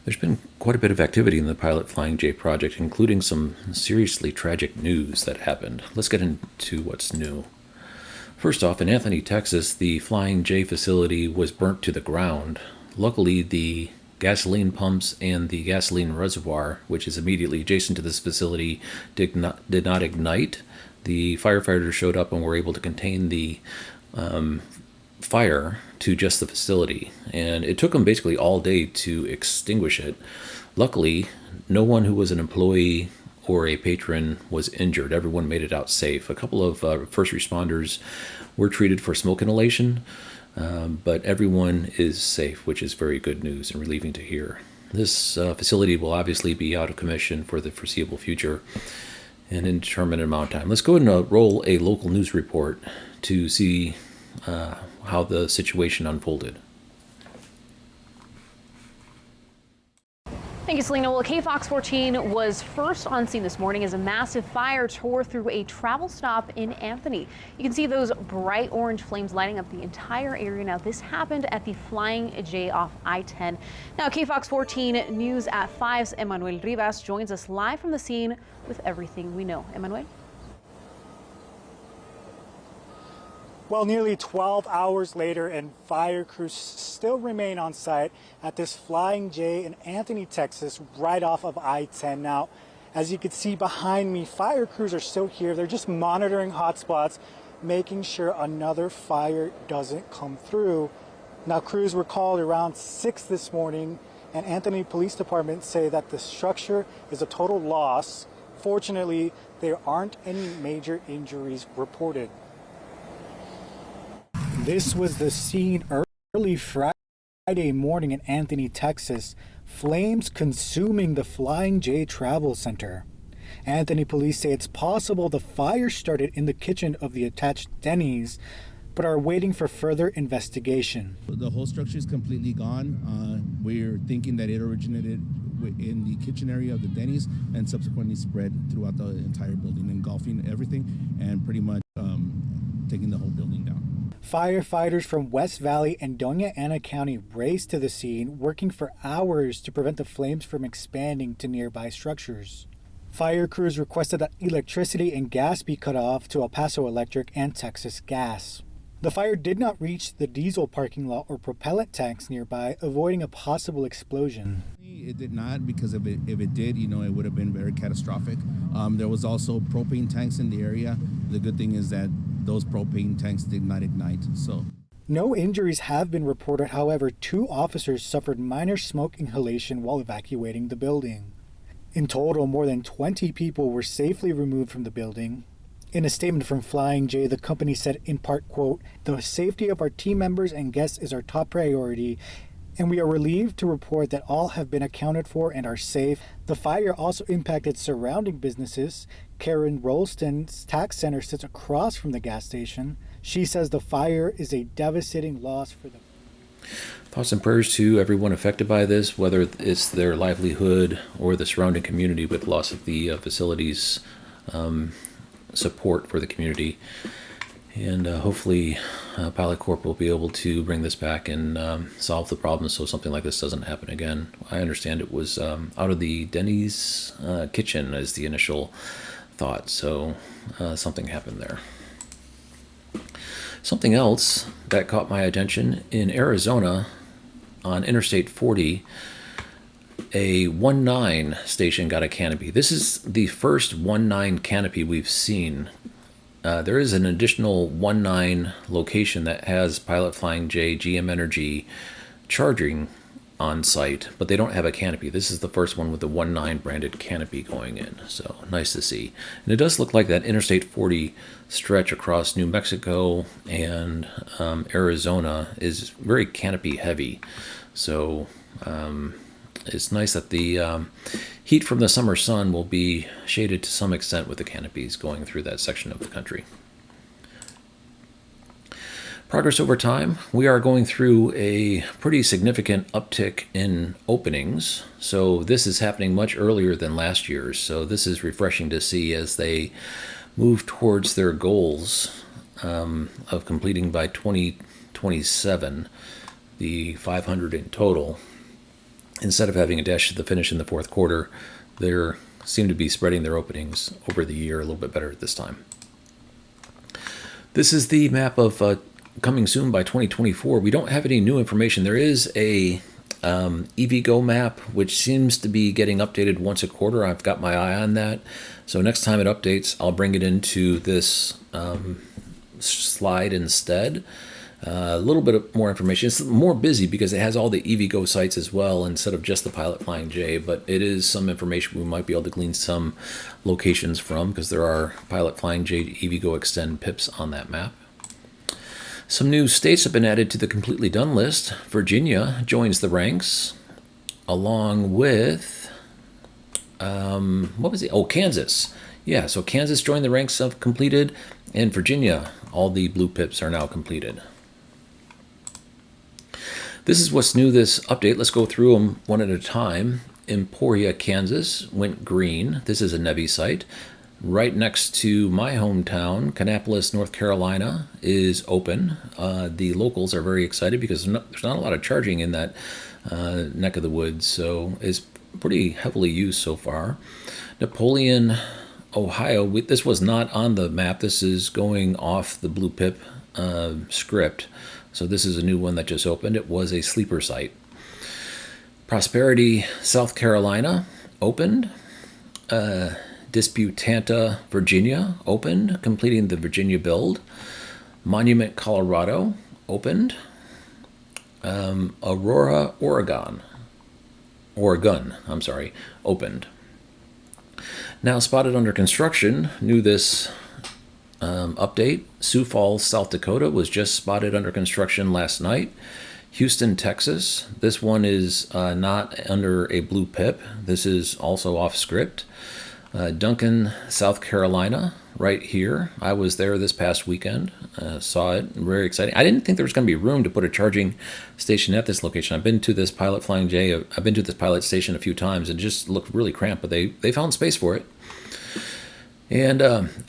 There's been quite a bit of activity in the Pilot Flying J project, including some seriously tragic news that happened. Let's get into what's new. First off, in Anthony, Texas, the Flying J facility was burnt to the ground. Luckily, the gasoline pumps and the gasoline reservoir, which is immediately adjacent to this facility, did not ignite. The firefighters showed up and were able to contain the fire to just the facility, and it took them basically all day to extinguish it. Luckily, no one who was an employee or a patron was injured. Everyone made it out safe. A couple of first responders were treated for smoke inhalation, but everyone is safe, which is very good news and relieving to hear. This facility will obviously be out of commission for the foreseeable future, an indeterminate amount of time. Let's go ahead and roll a local news report to see how the situation unfolded. Thank you, Selena. Well, KFOX 14 was first on scene this morning as a massive fire tore through a travel stop in Anthony. You can see those bright orange flames lighting up the entire area. Now, this happened at the Flying J off I-10. Now, KFOX 14 News at 5's Emmanuel Rivas joins us live from the scene with everything we know. Emmanuel? Well, nearly 12 hours later, and fire crews still remain on site at this Flying J in Anthony, Texas, right off of I-10. Now, as you can see behind me, fire crews are still here. They're just monitoring hotspots, making sure another fire doesn't come through. Now, crews were called around 6 this morning, and Anthony Police Department say that the structure is a total loss. Fortunately, there aren't any major injuries reported. This was the scene early Friday morning in Anthony, Texas. Flames consuming the Flying J Travel Center. Anthony police say it's possible the fire started in the kitchen of the attached Denny's, but are waiting for further investigation. The whole structure is completely gone. We're thinking that it originated in the kitchen area of the Denny's and subsequently spread throughout the entire building, engulfing everything and pretty much taking the whole building down. Firefighters from West Valley and Doña Ana County raced to the scene, working for hours to prevent the flames from expanding to nearby structures. Fire crews requested that electricity and gas be cut off to El Paso Electric and Texas Gas. The fire did not reach the diesel parking lot or propellant tanks nearby, avoiding a possible explosion. It did not, because if it did, it would have been very catastrophic. There was also propane tanks in the area. The good thing is that those propane tanks did not ignite. So, no injuries have been reported. However, 2 officers suffered minor smoke inhalation while evacuating the building. In total, more than 20 people were safely removed from the building. In a statement from Flying J, the company said in part, quote, "The safety of our team members and guests is our top priority, and we are relieved to report that all have been accounted for and are safe." The fire also impacted surrounding businesses. Karen Rolston's tax center sits across from the gas station. She says the fire is a devastating loss for them. Thoughts and prayers to everyone affected by this, whether it's their livelihood or the surrounding community with loss of the facilities support for the community. And hopefully Pilot Corp will be able to bring this back and solve the problem so something like this doesn't happen again. I understand it was out of the Denny's kitchen as the initial thought, so something happened there. Something else that caught my attention in Arizona on Interstate 40, a 1-9 station got a canopy. This is the first 1-9 canopy we've seen. There is an additional 1-9 location that has Pilot Flying J, GM Energy charging on site, but they don't have a canopy. This is the first one with the 1-9 branded canopy going in, so nice to see. And it does look like that Interstate 40 stretch across New Mexico and Arizona is very canopy heavy, so it's nice that the heat from the summer sun will be shaded to some extent with the canopies going through that section of the country. Progress over time, we are going through a pretty significant uptick in openings. So this is happening much earlier than last year's. So this is refreshing to see as they move towards their goals of completing by 2027, the 500 in total. instead of having a dash to the finish in the fourth quarter, they seem to be spreading their openings over the year a little bit better at this time. This is the map of coming soon by 2024. We don't have any new information. There is a EVgo map, which seems to be getting updated once a quarter. I've got my eye on that. So next time it updates, I'll bring it into this slide instead. A little bit more information. It's more busy because it has all the EVgo sites as well instead of just the Pilot Flying J, but it is some information we might be able to glean some locations from because there are Pilot Flying J EVgo Extend pips on that map. Some new states have been added to the completely done list. Virginia joins the ranks along with, what was it? Oh, Kansas. Yeah, so Kansas joined the ranks of completed, and Virginia, all the blue pips are now completed. This is what's new this update. Let's go through them one at a time. Emporia, Kansas went green. This is a Nevy site. Right next to my hometown, Kannapolis, North Carolina, is open. The locals are very excited because there's not a lot of charging in that neck of the woods, so it's pretty heavily used so far. Napoleon, Ohio, this was not on the map. This is going off the Blue Pip script. So this is a new one that just opened. It was a sleeper site. Prosperity, South Carolina, opened. Disputanta, Virginia, opened, completing the Virginia build. Monument, Colorado, opened. Aurora, Oregon, opened. Now spotted under construction, new this update. Sioux Falls, South Dakota was just spotted under construction last night. Houston, Texas. This one is not under a blue pip. This is also off script. Duncan, South Carolina, right here. I was there this past weekend. Saw it. Very exciting. I didn't think there was going to be room to put a charging station at this location. I've been to this Pilot Flying J. I've been to this pilot station a few times. It just looked really cramped, but they found space for it. And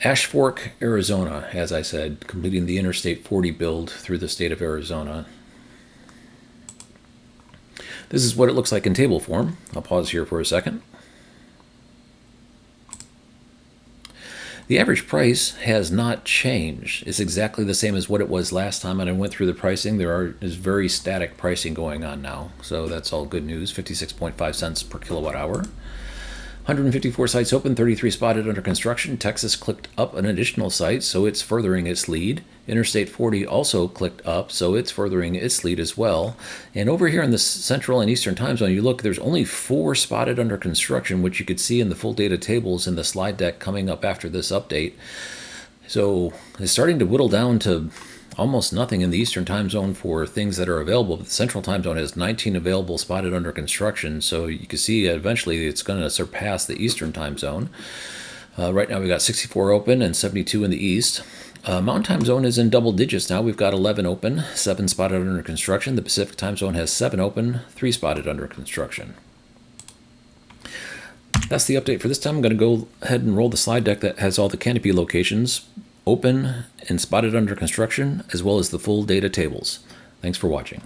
Ash Fork, Arizona, as I said, completing the Interstate 40 build through the state of Arizona. This is what it looks like in table form. I'll pause here for a second. The average price has not changed. It's exactly the same as what it was last time, and I went through the pricing. There's very static pricing going on now, so that's all good news. 56.5 cents per kilowatt hour. 154 sites open, 33 spotted under construction. Texas clicked up an additional site, so it's furthering its lead. Interstate 40 also clicked up, so it's furthering its lead as well. And over here in the Central and Eastern time zone, you look, there's only 4 spotted under construction, which you could see in the full data tables in the slide deck coming up after this update. So it's starting to whittle down to almost nothing in the Eastern time zone for things that are available. But the Central time zone has 19 available spotted under construction, so you can see eventually it's going to surpass the Eastern time zone. Right now we've got 64 open and 72 in the East. Mountain time zone is in double digits now. We've got 11 open, 7 spotted under construction. The Pacific time zone has 7 open, 3 spotted under construction. That's the update for this time. I'm going to go ahead and roll the slide deck that has all the Canopy locations open and spotted under construction, as well as the full data tables. Thanks for watching.